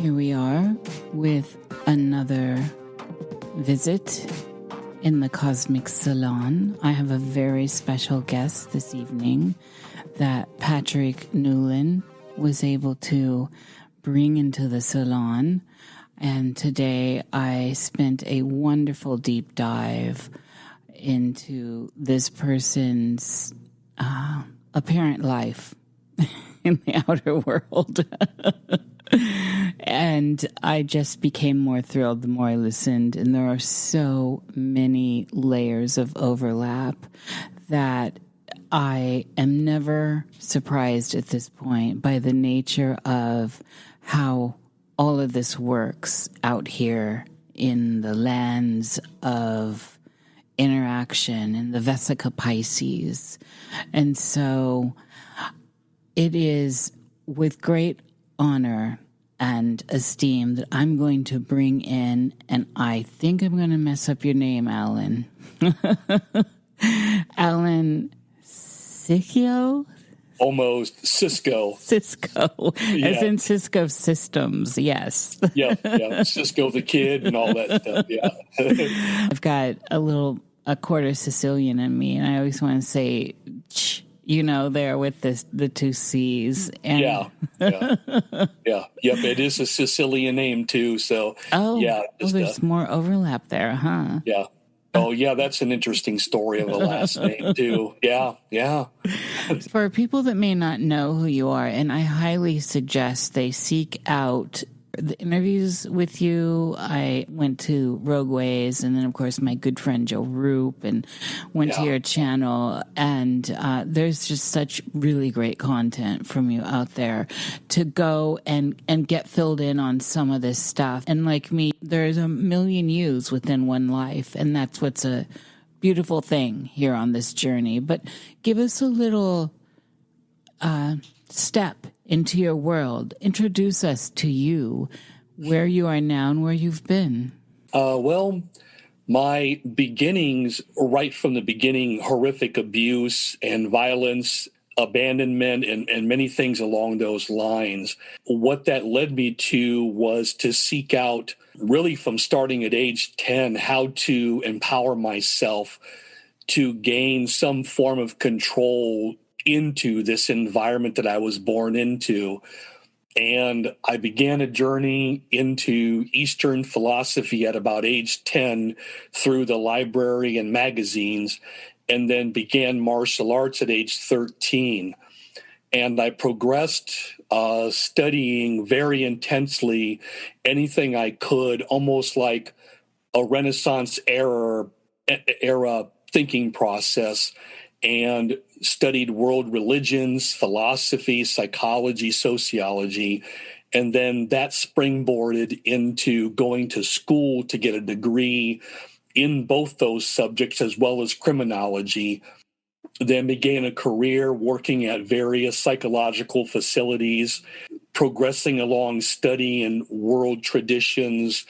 Here we are with another visit in the Cosmic Salon. I have a very special guest this evening that Patrick Newland was able to bring into the salon. And today I spent a wonderful deep dive into this person's apparent life in the outer world. And I just became more thrilled the more I listened. And there are so many layers of overlap that I am never surprised at this point by the nature of how all of this works out here in the lands of interaction in the vesica Pisces. And so it is with great honor and esteem that I'm going to bring in, and I think I'm going to mess up your name, Alan. Alan Cicco? Almost Cisco. Cisco, yeah. As in Cisco Systems, yes. yeah, Cisco the Kid and all that stuff, yeah. I've got a quarter Sicilian in me, and I always want to say, there with the two C's. And yeah. Yep, it is a Sicilian name too, so. There's more overlap there, huh? Yeah. Oh, yeah, that's an interesting story of a last name, too. Yeah. For people that may not know who you are, and I highly suggest they seek out the interviews with you. I went to Rogue Ways, and then, of course, my good friend Joe Roop, and went to your channel. And there's just such really great content from you out there to go and get filled in on some of this stuff. And like me, there's a million yous within one life, and that's what's a beautiful thing here on this journey. But give us a little step into your world. Introduce us to you, where you are now and where you've been. Well, my beginnings, right from the beginning, horrific abuse and violence, abandonment, and many things along those lines. What that led me to was to seek out, really from starting at age 10, how to empower myself to gain some form of control into this environment that I was born into. And I began a journey into Eastern philosophy at about age 10 through the library and magazines, and then began martial arts at age 13. And I progressed studying very intensely anything I could, almost like a Renaissance era thinking process, and studied world religions, philosophy, psychology, sociology, and then that springboarded into going to school to get a degree in both those subjects as well as criminology. Then began a career working at various psychological facilities, progressing along studying world traditions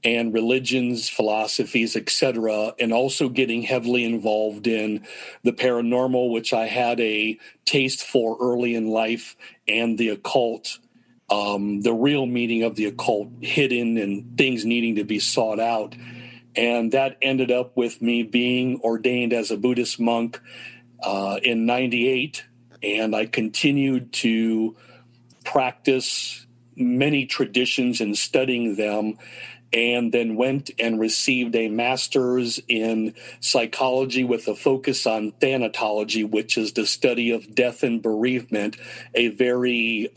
and religions, philosophies, etc., and also getting heavily involved in the paranormal, which I had a taste for early in life, and the occult, the real meaning of the occult, hidden and things needing to be sought out. And that ended up with me being ordained as a Buddhist monk in 98, and I continued to practice many traditions and studying them, and then went and received a master's in psychology with a focus on thanatology, which is the study of death and bereavement. A very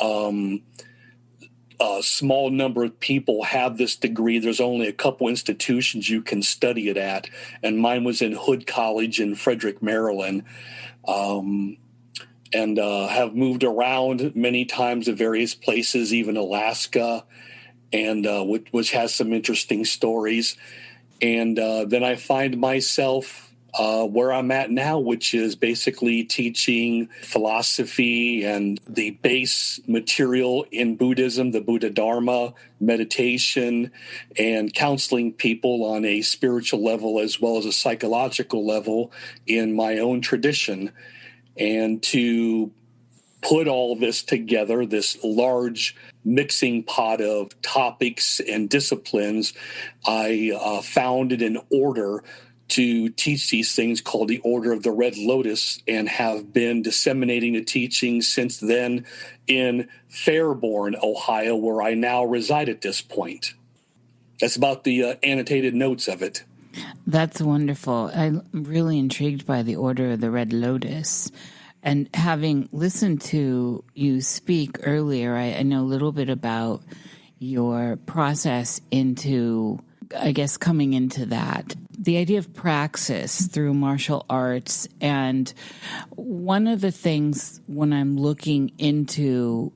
small number of people have this degree. There's only a couple institutions you can study it at, and mine was in Hood College in Frederick, Maryland. And have moved around many times to various places, even Alaska, and which has some interesting stories. And then I find myself where I'm at now, which is basically teaching philosophy and the base material in Buddhism, the Buddha Dharma, meditation, and counseling people on a spiritual level as well as a psychological level in my own tradition. And to put all this together, this large mixing pot of topics and disciplines, I founded an order to teach these things called the Order of the Red Lotus, and have been disseminating the teachings since then in Fairborn, Ohio, where I now reside at this point. That's about the annotated notes of it. That's wonderful. I'm really intrigued by the Order of the Red Lotus. And having listened to you speak earlier, I know a little bit about your process into, I guess, coming into that. The idea of praxis through martial arts. And one of the things when I'm looking into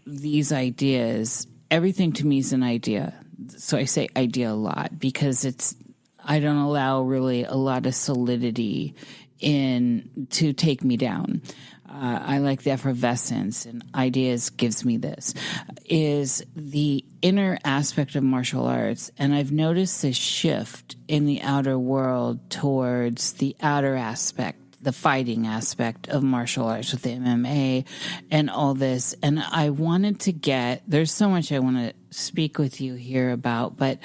these ideas, everything to me is an idea. So I say idea a lot because I don't allow really a lot of solidity to take me down. I like the effervescence, and ideas gives me this, is the inner aspect of martial arts. And I've noticed this shift in the outer world towards the outer aspect, the fighting aspect of martial arts with the MMA and all this. And I wanted to there's so much I want to speak with you here about, but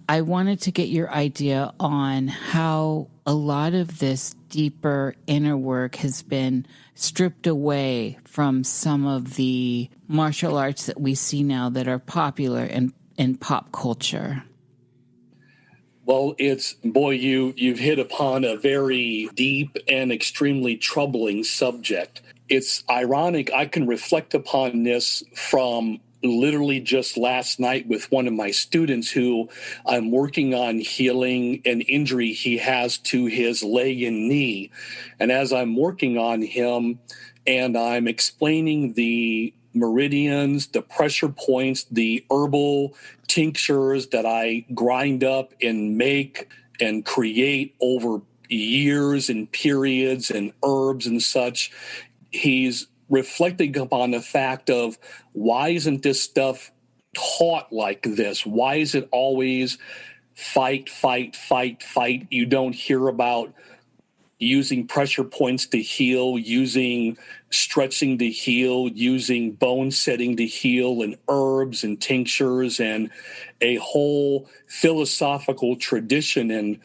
I wanted to get your idea on how a lot of this deeper inner work has been stripped away from some of the martial arts that we see now that are popular in pop culture. Well, you've hit upon a very deep and extremely troubling subject. It's ironic. I can reflect upon this from literally just last night with one of my students who I'm working on healing an injury he has to his leg and knee. And as I'm working on him and I'm explaining the meridians, the pressure points, the herbal tinctures that I grind up and make and create over years and periods and herbs and such, he's reflecting upon the fact of, why isn't this stuff taught like this? Why is it always fight, fight, fight, fight? You don't hear about using pressure points to heal, using stretching to heal, using bone setting to heal, and herbs and tinctures and a whole philosophical tradition. And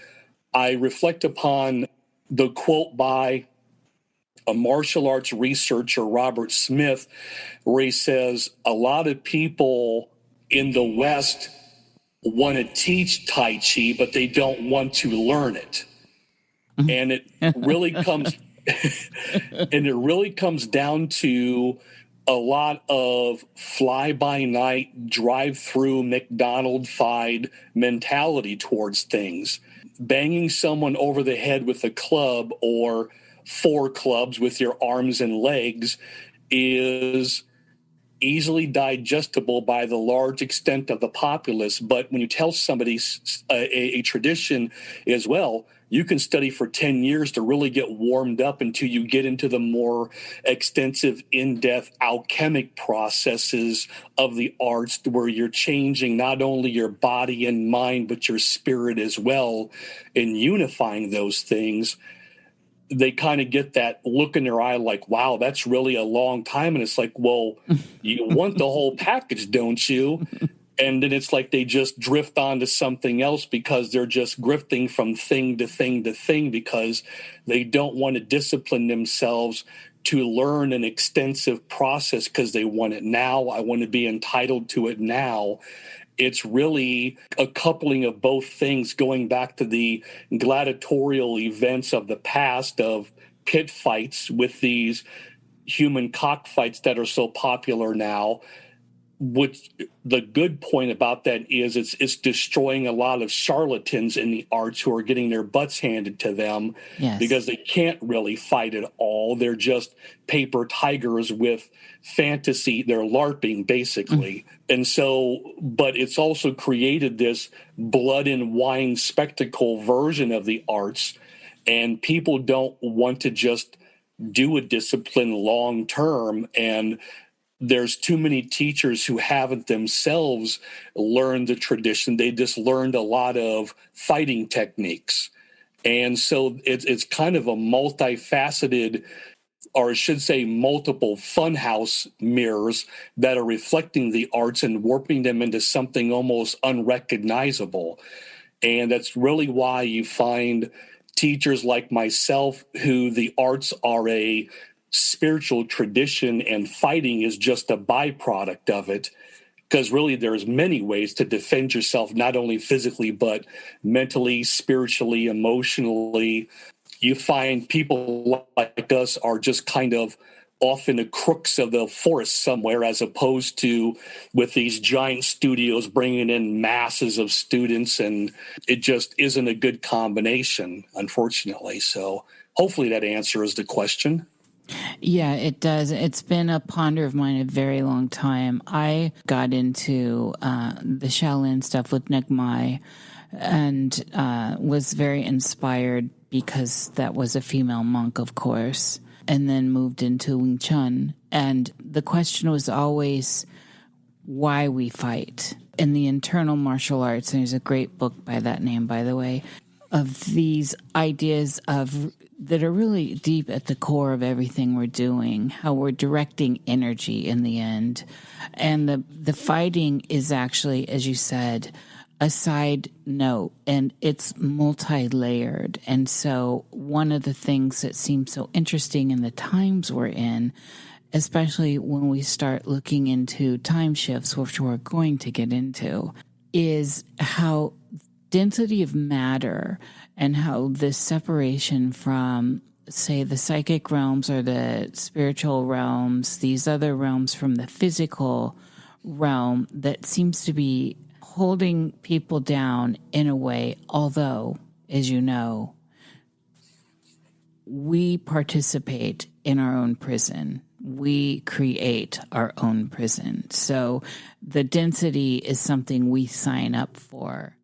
I reflect upon the quote by a martial arts researcher, Robert Smith, where he says, a lot of people in the West want to teach Tai Chi, but they don't want to learn it. And it really comes down to a lot of fly-by-night, drive-through, McDonald-fied mentality towards things. Banging someone over the head with a club or 4 clubs with your arms and legs is easily digestible by the large extent of the populace. But when you tell somebody a tradition as well, you can study for 10 years to really get warmed up until you get into the more extensive, in-depth alchemic processes of the arts, where you're changing not only your body and mind, but your spirit as well, and unifying those things. They kind of get that look in their eye like, wow, that's really a long time. And it's like, well, you want the whole package, don't you? And then it's like they just drift on to something else because they're just grifting from thing to thing to thing because they don't want to discipline themselves to learn an extensive process because they want it now. I want to be entitled to it now. It's really a coupling of both things, going back to the gladiatorial events of the past of pit fights with these human cockfights that are so popular now. Which the good point about that is it's destroying a lot of charlatans in the arts who are getting their butts handed to them. Yes. Because they can't really fight at all. They're just paper tigers with fantasy. They're LARPing, basically. And so, but it's also created this blood and wine spectacle version of the arts. And people don't want to just do a discipline long term. And there's too many teachers who haven't themselves learned the tradition. They just learned a lot of fighting techniques. And so it's kind of a multifaceted or I should say multiple funhouse mirrors that are reflecting the arts and warping them into something almost unrecognizable. And that's really why you find teachers like myself, who the arts are a spiritual tradition and fighting is just a byproduct of it. Because really there's many ways to defend yourself, not only physically, but mentally, spiritually, emotionally. You find people like us are just kind of off in the crooks of the forest somewhere, as opposed to with these giant studios bringing in masses of students, and it just isn't a good combination, unfortunately. So hopefully that answers the question. Yeah, it does. It's been a ponder of mine a very long time. I got into the Shaolin stuff with Nag Mai and was very inspired because that was a female monk, of course, and then moved into Wing Chun. And the question was always why we fight. In the internal martial arts, and there's a great book by that name, by the way, of these ideas of that are really deep at the core of everything we're doing, how we're directing energy in the end. And the fighting is actually, as you said, a side note, and it's multi-layered. And so one of the things that seems so interesting in the times we're in, especially when we start looking into time shifts, which we're going to get into, is how density of matter and how this separation from, say, the psychic realms or the spiritual realms, these other realms from the physical realm that seems to be holding people down in a way, although, as you know, we participate in our own prison. We create our own prison. So the density is something we sign up for.